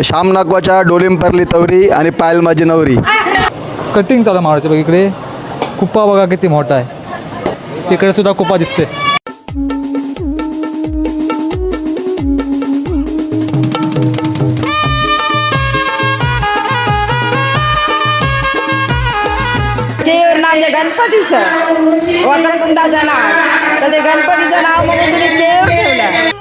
श्याम नागवाच्या डोलिंपरली तवरी आणि पायल माझी नवरी. कटिंग चालू मारायचं बघ. इकडे कुप्पा बघा किती मोठा आहे. इकडे सुद्धा कुप्पा दिसते. नाव गणपतीचं वक्रतुंडाचं नाव तर ते गणपतीचं नाव म्हणून तिने केवर ठेवलं.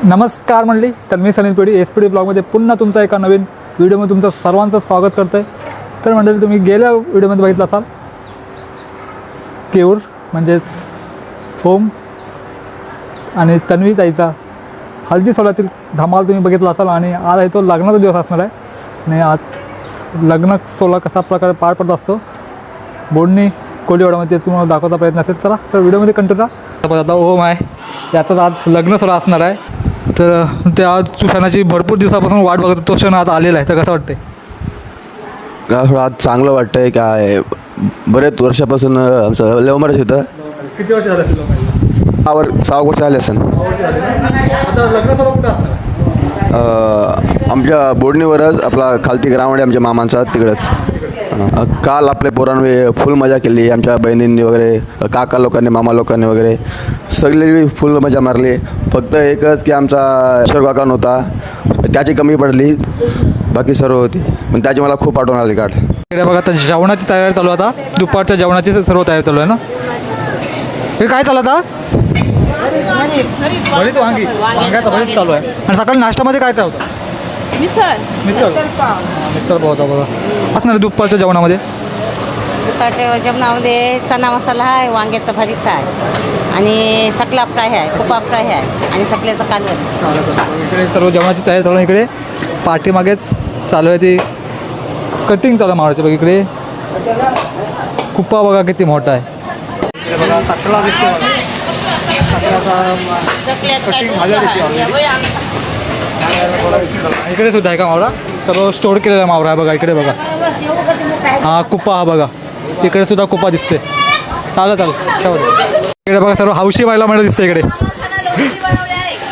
नमस्कार मंडळी, तर मी सलीम पेढी SPD ब्लॉगमध्ये पुन्हा तुमचा एका नवीन व्हिडिओमध्ये तुमचं सर्वांचं स्वागत करतो आहे. तर मंडळी, तुम्ही गेल्या व्हिडिओमध्ये बघितलं असाल केऊर म्हणजेच होम आणि तन्वी ताईचा हळदी सोहळ्यातील धमाल तुम्ही बघितला असाल. आणि आज आहे तो लग्नाचा दिवस असणार आहे. आणि आज लग्न सोहळा कशा प्रकारे पार पडत असतो बोडणी कोलीवाडामध्ये ते तुम्हाला दाखवता प्रयत्न असेल. चला तर व्हिडिओमध्ये कंटिन्यू राहा. आता होम आहे, याचाच आज लग्न सोहळा असणार आहे. तर त्या क्षणाची भरपूर दिवसापासून वाट बघतो. तो क्षण आज आलेला आहे. तर कसं वाटतंय? का आज चांगलं वाटतंय. काय बरेच वर्षापासून आमचं लव्ह मॅरेज होतं. किती वर्ष झालं असेल? 6 वर्ष झाले असेल. आता लग्न सोहळा कुठं असणार? आमच्या बोडणीवरच आपला खालती ग्राउंड आहे आमच्या मामांचा, तिकडंच. काल आपल्या पोरांनी फुल मजा केली. आमच्या बहिणींनी वगैरे, काका लोकांनी, मामा लोकांनी वगैरे सगळी फुल मजा मारली. फक्त एकच की आमचा ईश्वर काका नव्हता, त्याची कमी पडली, बाकी सर्व होती. पण त्याची मला खूप आठवण आली. काढ इकडे बघा, आता जेवणाची तयारी चालू आहे. आता दुपारच्या जेवणाची सर्व तयारी चालू आहे ना. हे काय चालू आता? भरीत वांगी, वांग्याचा भरीत चालू आहे. आणि सकाळी नाश्त्यामध्ये काय काय होतं? मिसळ पाव होता बघा. असणार दुपारच्या जेवणामध्ये. दुपारच्या जेवणामध्ये चना मसाला आहे, वांग्याचं भरीत आहे आणि सकला फ्राय आहे, कुपा फ्राय आहे आणि सकल्याचं कालवण. इकडे सर्व जेवणाची तयारी चालू आहे. इकडे पाठीमागेच चालू आहे ती कटिंग चालू मारायची बघ. इकडे कुप्पा बघा किती मोठा आहे. इकडे बघा सकला दिसतो. इकडे सुद्धा आहे का मावरा? सर्व स्टोअर केलेला मावरा आहे बघा. इकडे बघा, हा कुप्पा, हा बघा. इकडे सुद्धा कुप्पा दिसते. चालेल. इकडे बघा सर्व हौशी व्हायला मला दिसते. इकडे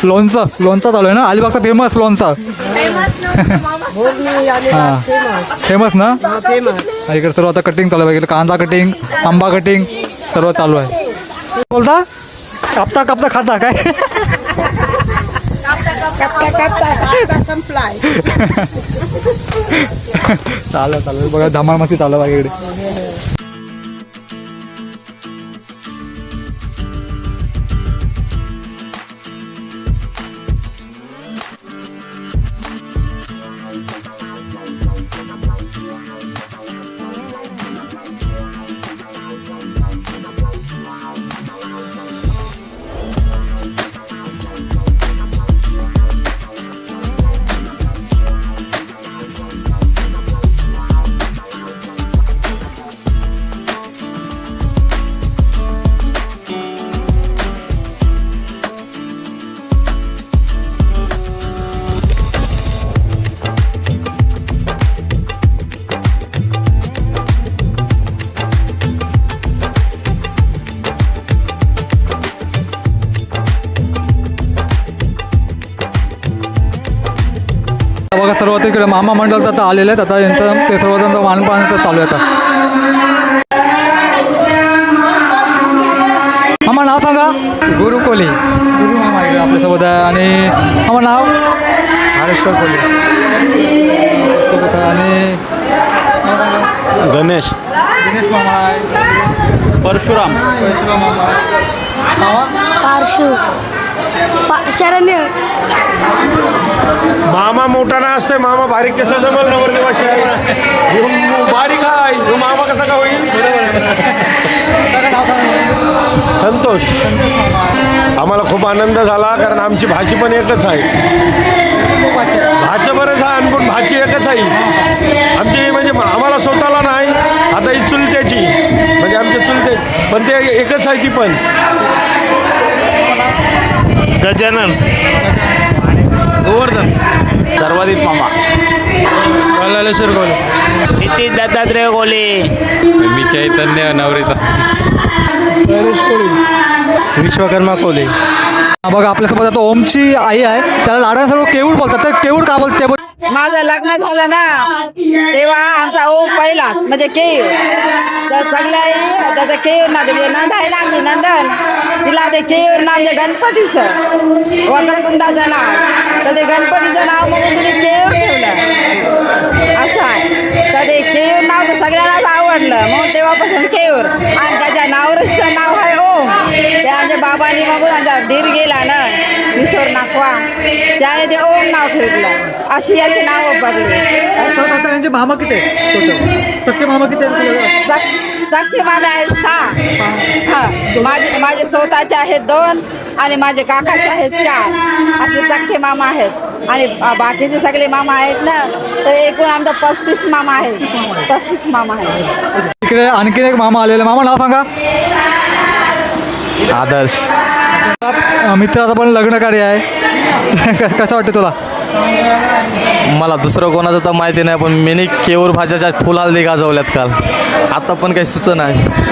लोणचं चालू आहे ना. अलिबागचा फेमस लोणचा. हां, फेमस ना. इकडे सर्व आता कटिंग चालू आहे. इकडे कांदा कटिंग, आंबा कटिंग सर्व चालू आहे. बोलता कापता खाता काय? चालेल बघा, धमाल मस्ती चालू आहे इकडे. बघा सर्व इकडे मामा मंडळ आता आलेले आहेत. आता यांचं ते सर्वजण वाणपाण्याचं चालू आहे. आता मामा नाव सांगा. गुरु कोली. गुरु मामा इकडे आपल्यासोबत आहे. आणि मामा नाव हरेश्वर कोली सोबत आहे. आणि गणेश मामा आहे. परशुराम मामा. पारशू शरण्य. मामा मोठा ना असते. मामा बारीक कसं जमल नवरदेवाशी आहे. बारीक आहे मामा कसा का होईल. संतोष. आम्हाला खूप आनंद झाला, कारण आमची भाषी पण एकच आहे. आहे आमची, म्हणजे आम्हाला स्वतःला नाही, आता ही चुलत्याची, म्हणजे आमच्या चुलते, पण ते एकच आहे ती पण. गजानन, गोवर्धन, सर्वाधिक मामा, कलालेश्वर कोले, क्षितिज दत्तात्रय कोले, मी चैतन्य नवरीता, विश्वकर्मा कोले. बघा आपल्यासोबत आता ओमची आई आहे, त्याला लाडाने सर्व केवूर बोलतात. तर केवूर का बोलते माझं लग्न झालं ना तेव्हा आमचा ओम पहिलाच म्हणजे केव, तर सगळ्याही त्याचं केव ना म्हणजे नंद आहे ना आमची नंदन, तिला ते केव नाव म्हणजे गणपतीचं वक्रतुंडाचं नाव, तर ते गणपतीचं नाव म्हणून तिने केव ठेवलं असं आहे. तर ते केव नाव तर सगळ्यांनाच आवडलं, म्हणून तेव्हापासून केवर. आणि त्याच्या नावरचं नाव आहे ओम. ते आमच्या बाबांनी मग आमचा धीर गेला ना विश्वर नाखवा, त्याने ते ओम नाव ठेवलं. अशी याची नावं पडली. यांचे मामा किती आहे टोटल? सख्खे मामा किती आहेत? सख्खे मामे आहेत 6. हां, माझे स्वतःचे आहेत 2 आणि माझे काकाचे आहेत 4. असे सख्खे मामा आहेत. आणि बाकीचे सगळे मामा आहेत ना, तर एकूण आमचा 35 मामा आहेत. 35 मामा आहेत. इकडे आणखीन एक मामा आलेला. मामा नाव सांगा. आदर्श. मित्राचं पण लग्न कार्य आहे. कसं वाटतं तुला? मला दुसरं कोणाचं तर माहिती नाही, पण मिनी केऊर भाषेच्या फुल हल्दी गाजवल्यात काल. आता पण काही सुचना आहे.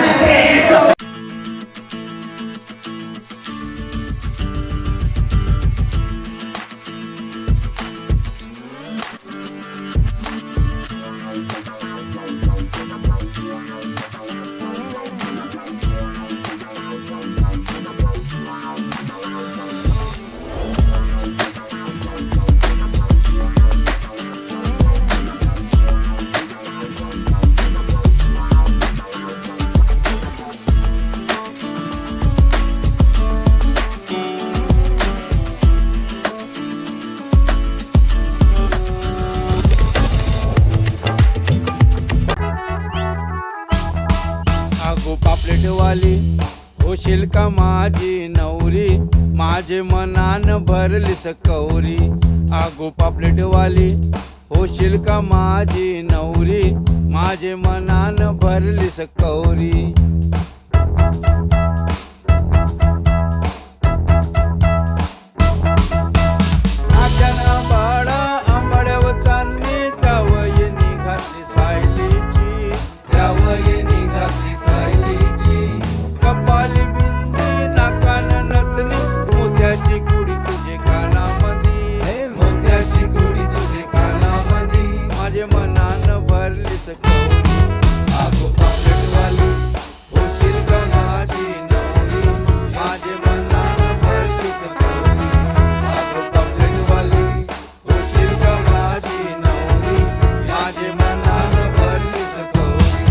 आगो पापलेटवाली होशील का माझी नवरी, माझे मनान भरली सकौरी. आगो पापलेटवाली होशील का माझी नवरी, माझे मनान भरली सकौरी. आज्याना बाळा आंबाड्यावर चांदणी, त्यावय निघाली सायलीची, त्यावय निघाली सायलीची. कपाली बिंदी नाकान नथनी, मोत्याची कुडी तुझे कानामधी, मोत्याची कुडी तुझे कानामधी. माझे मनान भरली सकौरी. आगो पापलेटवाली होशील का माझी नवरी, माझे मनान भरली सकौरी. आगो पापलेटवाली होशील का माझी नवरी, माझे मनान भरली सकौरी.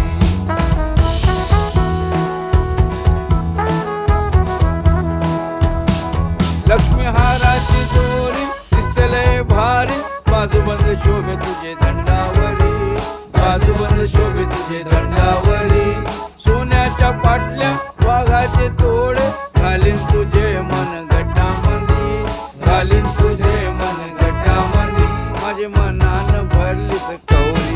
लक्ष्मी हाराची दोरी दिसते लय भारी, बाजूबंद शोभे तुझे दंडावरी, बाजूबंद शोभे तुझे दंडावरी. सोन्याच्या पाटल्या वाघाचे तोड, घालीन तुझे मन गटामंदी, घालीन तुझे मन गटामंदी. माझे मनान भरली सकौरी.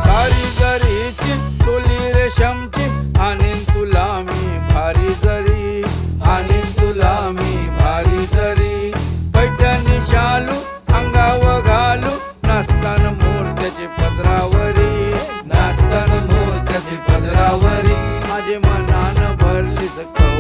सारी जरीची चोली रेशमची, आणीन तुला मी भारी जरी, आणीन तुला मी भारी जरी. पैठणी शालू अंगावर घालू, नाचतान मोरत्याचे पदरावरी, नाचतान मोरत्याचे पदरावरी. माझे मनान भरली सकौरी.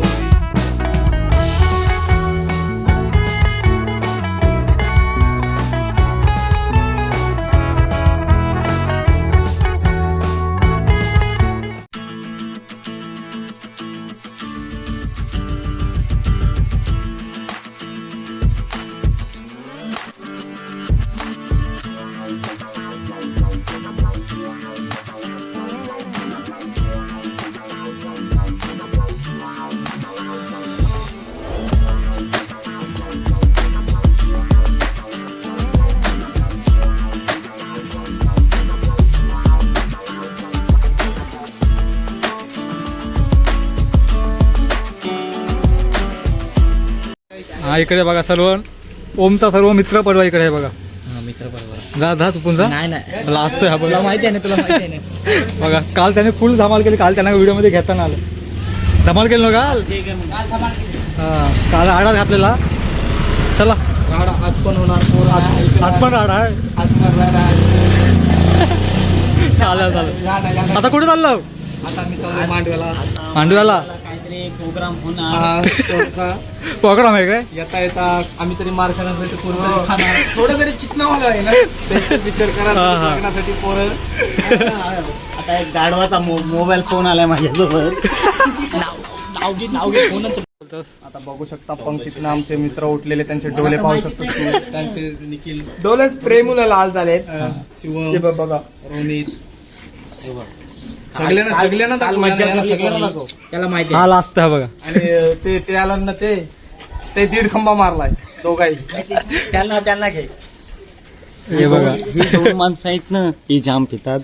हा इकडे बघा सर्व ओमचा सर्व मित्र परिवार इकडे आहे बघा. जा जा चुकून जा. नाही नाही मला असतोय हा बघा. तुला माहिती आहे ना, तुला माहिती आहे ना. बघा काल त्याने फुल धमाल केली. काल त्यांना व्हिडिओमध्ये घेताना आलं. धमाल केली ना काल. हां काल आडाच घातलेला. चला राडा आज पण होणार पोरं. आज पण राडा आहे. आज पण राडा आहे. चालेल चालेल. आता कुठे चाललं? आता मी चाललो मांडव्याला. मांडव्याला प्रोग्राम आहे काय? येता येता आम्ही तरी मार खाण्यासाठी पोरं खाणार. थोडं तरी चिकना व्हायला आहे ना. पेन्शन पिक्चर हा, हा. करण्यासाठी पोरं. आता एक गाढवाचा मोबाईल फोन आलाय माझ्यासोबत. नाव घे फोन. आता बघू शकता पंक्तीतनं आमचे मित्र उठलेले, त्यांचे डोळे पाहू शकतो तू. त्यांचे निखिल डोळे स्प्रे मुलं लाल झालेत. शिवम बघा रोनित सगळ्यांना दाखव. त्याला माहिती हा लास्ट आहे बघा. आणि ते आलं ना, ते 1.5 खंबा मारलाय दोघाही. त्यांना घे. हे बघा ही दोन माणसं आहेत ना, ही जाम पितात.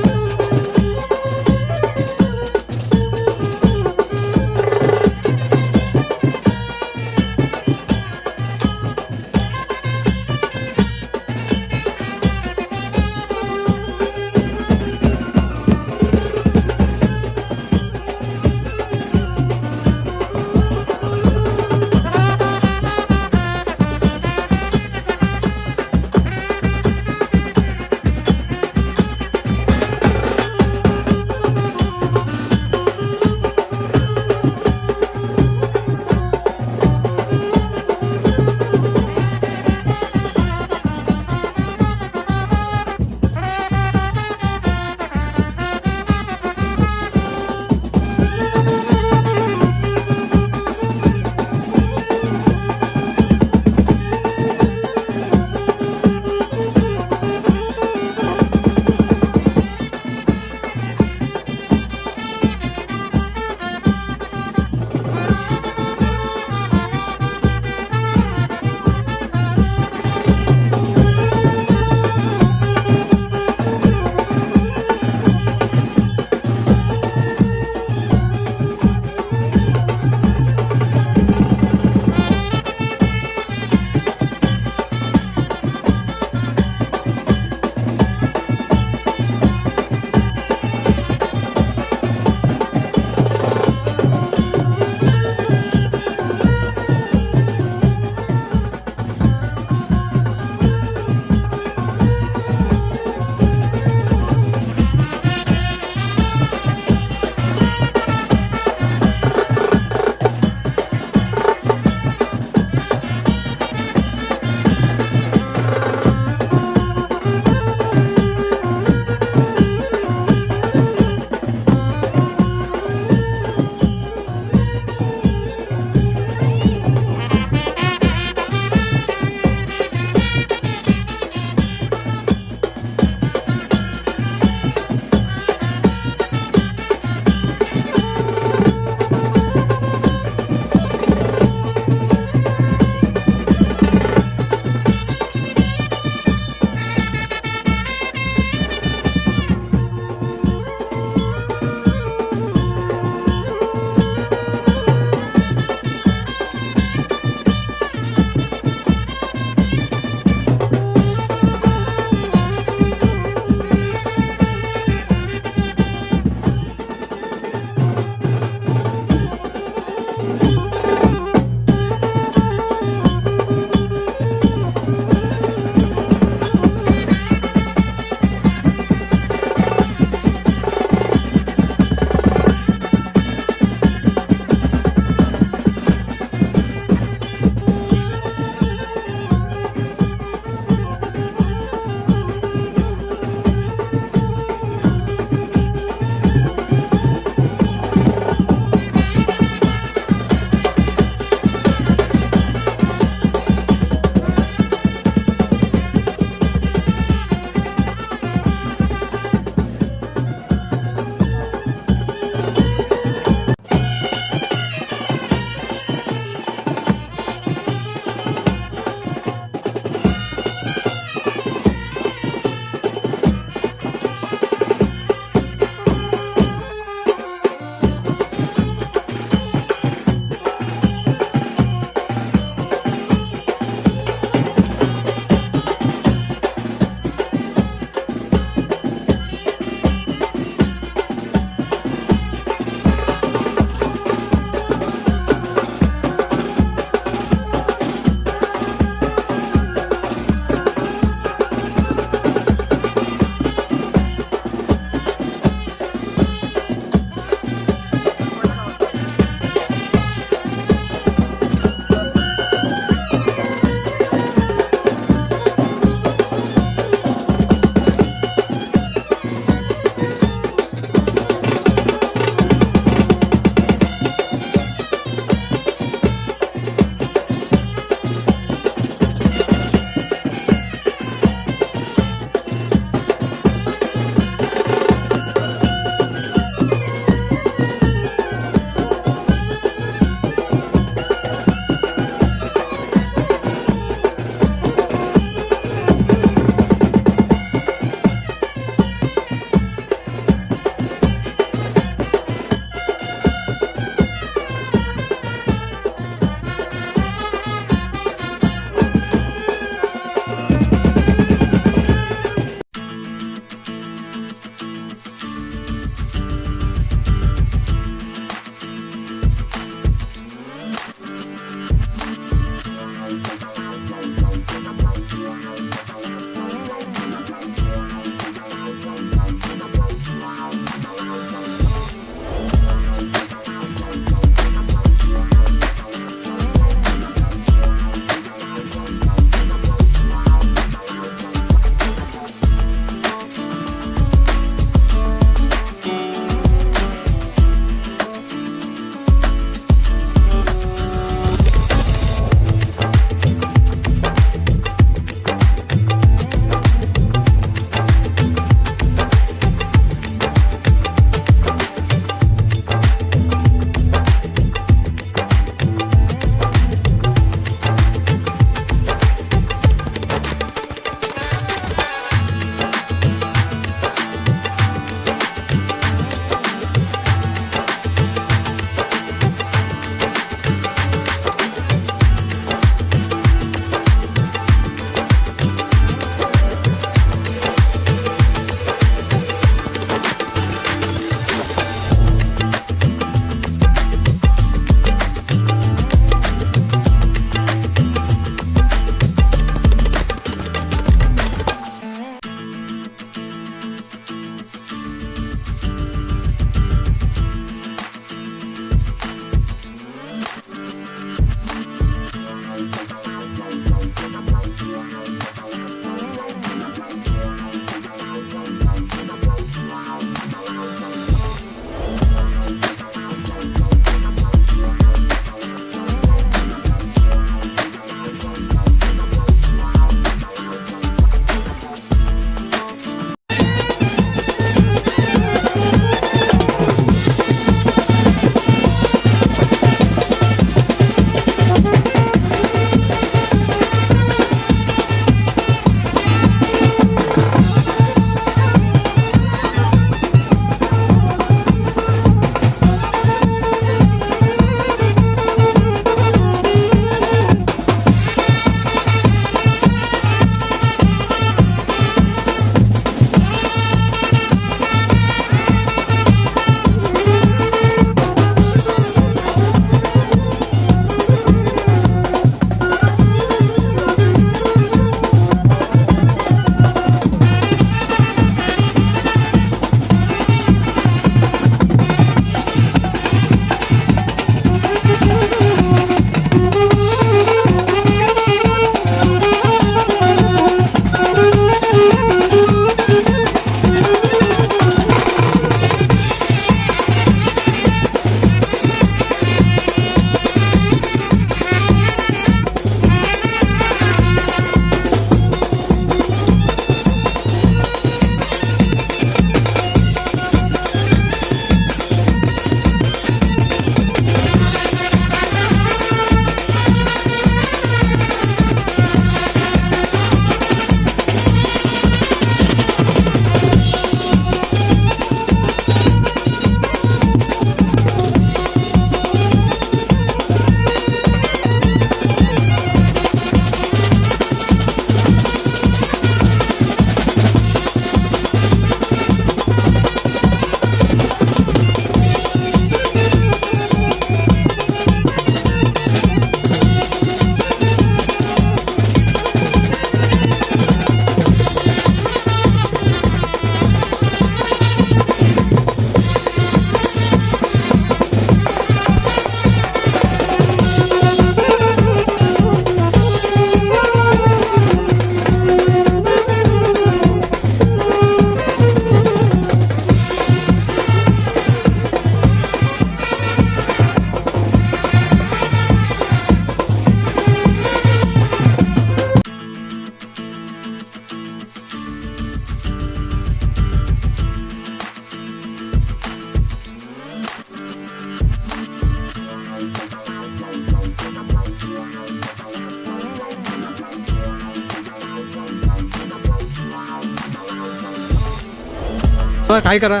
बघा काय करा.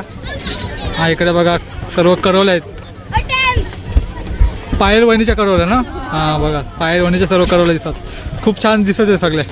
हा इकडे बघा सर्व करवल्या आहेत. पायल वणीच्या करवल्या ना. हां बघा पायल वणीच्या सर्व करवल्या दिसतात. खूप छान दिसत आहे सगळे.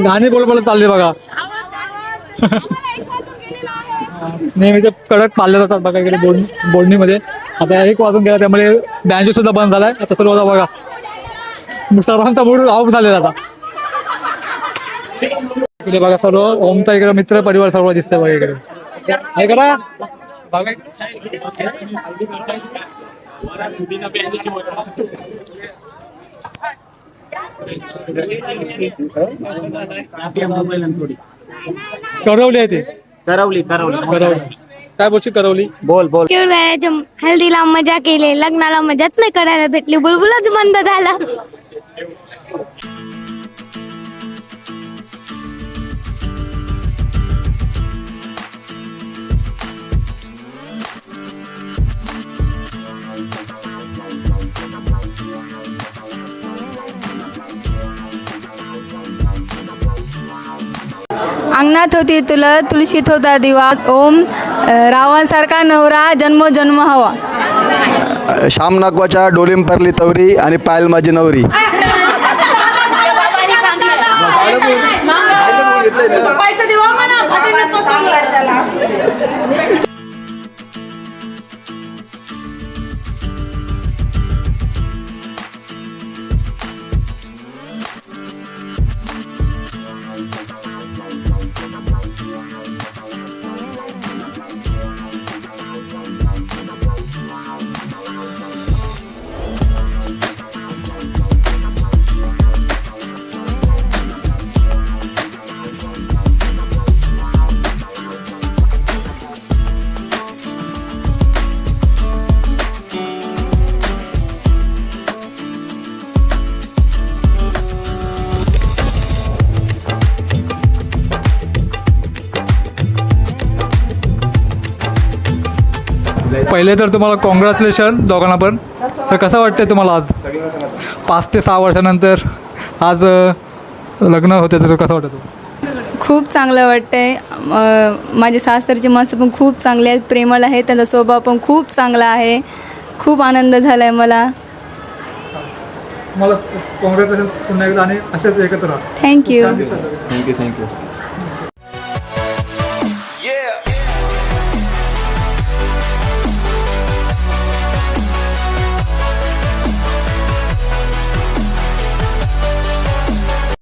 गाणे बोल बोलत चालले बघा. नेहमीच कडक पाळले जातात बघा इकडे बोडणीमध्ये. आता 1 वाजून गेला त्यामुळे बँजो सुद्धा बंद झालाय. आता सर्व आता बघा सर्वांचा मूड ऑफ झालेला आता. इकडे बघा सर्व ओमचा इकडे मित्र परिवार सर्व दिसतंय बघा इकडे. काय करा बघा करवली आहे ते. करवली काय बोलशी करवली. बोल हल्दीला मजा केली, लग्नाला मजाच नाही करायला भेटली, बुलबुलच बंद झाला. अंगणात होती तुळशीत होता दिवा. ओम रावणसारखा नवरा जन्मोजन्म हवा. श्याम नागवाच्या डोलीम परली तवरी आणि पायल माझी नवरी. पहिले तर तुम्हाला कॉंग्रॅच्युलेशन दोघांना पण. तर कसं वाटतंय तुम्हाला आज 5 ते 6 वर्षानंतर आज लग्न होते, तर कसं वाटतं तुम्हाला? खूप चांगलं वाटतंय. माझे सासरचे माणसं पण खूप चांगले आहेत, प्रेमळ आहेत, त्यांचा स्वभाव पण खूप चांगला आहे. खूप आनंद झाला आहे मला. मला कॉंग्रॅच्युलेशन पुन्हा एकदा आणि असेच एकत्र राहा. थँक्यू. थँक्यू.